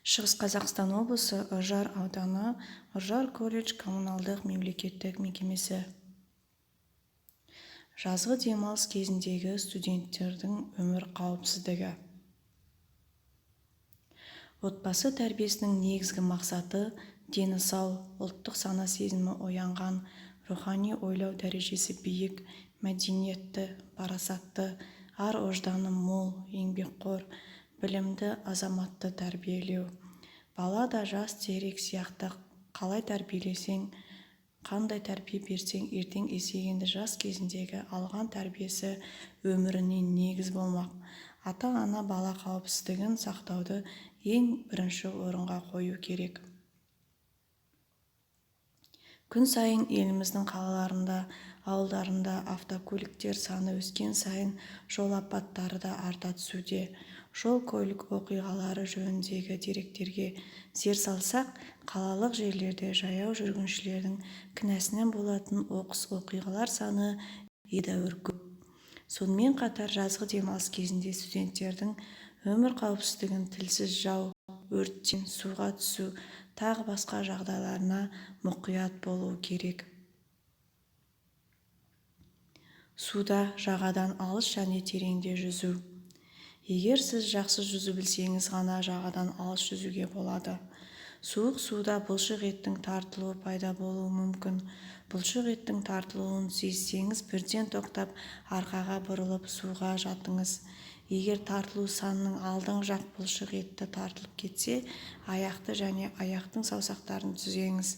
Шығыс Қазақстан облысы Үржар ауданы Үржар колледж коммуналдық мемлекеттік мекемесі. Жазғы демалыс кезіндегі студенттердің өмір қауіпсіздігі. Отбасы тәрбиесінің негізгі мақсаты дені сау, ұлттық сана сезімі оянған, рухани ойлау дәрежесі биік, мәдениетті, парасатты, ар-ожданы мол, еңбекқор, білімді азаматты тәрбиелеу. Бала да жас терек сияқты қалай тәрбиелесең, қандай тәрбие берсең, ертең есейгенде жас кезіндегі алған тәрбиесі өміріне негіз болмақ. Ата-ана бала қауіпсіздігін сақтауды ең бірінші орынға қою керек. Күн сайын еліміздің қалаларында, ауылдарында автокөліктер саны өскен сайын жол апаттары да арта түсуде. Жол-көлік оқиғалары жөніндегі деректерге зер салсақ, қалалық жерлерде жаяу жүргіншілердің кінәсінен болатын оқыс оқиғалар саны едәуір көп. Сонымен қатар жазғы демалыс кезінде студенттердің өмір қауіпсіздігін тілсіз жау, өрттен, суға түсу, тағы басқа жағдайларына мұқият болу керек. Суда жағадан алыс және тереңде жүзу. Егер сіз жақсы жүзу білсеңіз ғана жағадан алыс жүзуге болады. Суық суда бұлшық еттің тартылуы пайда болуы мүмкін. Бұлшық еттің тартылуын сезсеңіз, бірден тоқтап, арқаға бұрылып суға жатыңыз. Егер тартылу санының алдыңғы жақ бұлшық етті тартылып кетсе, аяқты және аяқтың саусақтарын түзеңіз.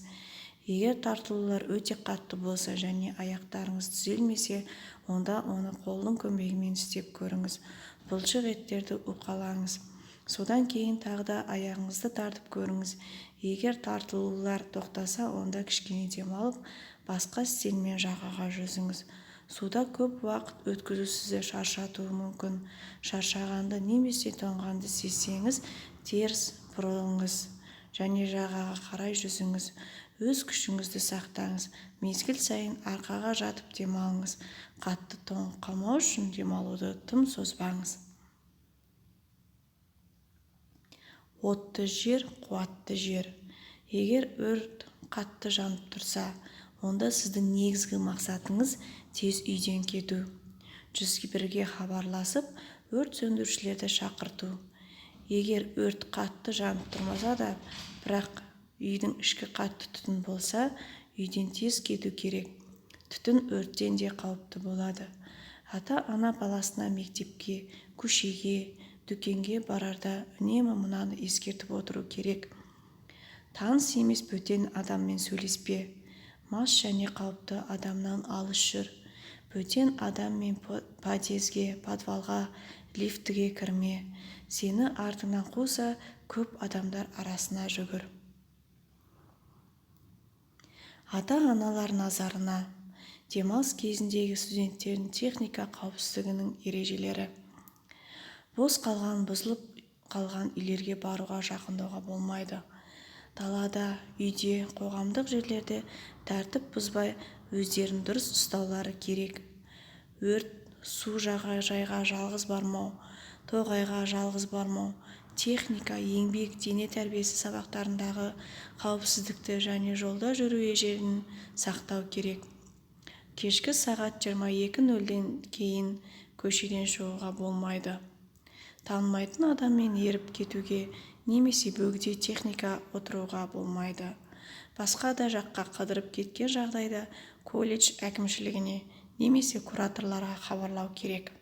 Егер тартылулар өте қатты болса және аяқтарыңыз түзелмесе, онда оны қолдың көмегімен істеп көріңіз. Бұлшық еттерді уқалаңыз. Содан кейін тағы да аяғыңызды тартып көріңіз. Егер тартылулар тоқтаса, онда кішкене демалып, басқа стильмен жағаға жүзіңіз. Суда көп уақыт өткізу сізді шаршатуы мүмкін. Шаршағанды немесе тоңғанды сезсеңіз, теріс бұрылыңыз және жағаға қарай жүзіңіз. Өз күшіңізді сақтаңыз. Мезгіл сайын арқаға жатып демалыңыз. Қатты тоңып қалмау үшін демалуды тым созбаңыз. Отты жер, қуатты жер. Егер өрт қатты жанып тұрса, онда сіздің негізгі мақсатыңыз тез үйден кету. 101-ге хабарласып, өрт сөндірушілерді шақырту. Егер өрт қатты жанып тұрмаса да, бірақ үйдің ішкі қатты түтін болса, үйден тез кету керек. Түтін өрттен де қауіпті болады. Ата-ана баласына мектепке, көшеге, дүкенге барарда үнемі мынаны ескертіп отыру керек. Таныс емес бөтен адаммен сөйлеспе. Мас және қауіпті адамнан алыс жүр. Бөтен адаммен подъезге, подвалға, лифтіге кірме. Сені артыңнан қуса, көп адамдар арасына жүгір. Ата-аналар назарына. Демалыс кезіндегі студенттердің техника қауіпсіздігінің ережелері. Бос қалған, бұзылып қалған үйлерге баруға жақындауға болмайды. Далада, үйде, қоғамдық жерлерде тәртіп бұзбай, өздерін дұрыс ұстаулары керек. Өрт, су жағажайға жалғыз бармау, тоғайға жалғыз бармау, техника, еңбек, дене тәрбиесі сабақтарындағы қауіпсіздікті және жолда жүру ережелерін сақтау керек. Кешкі сағат 22:00-ден кейін көшеден шығуға болмайды. Танымайтын адаммен еріп кетуге немесе бөгде техника отыруға болмайды. Басқа да жаққа қыдырып кеткен жағдайда колледж әкімшілігіне немесе кураторларға хабарлау керек.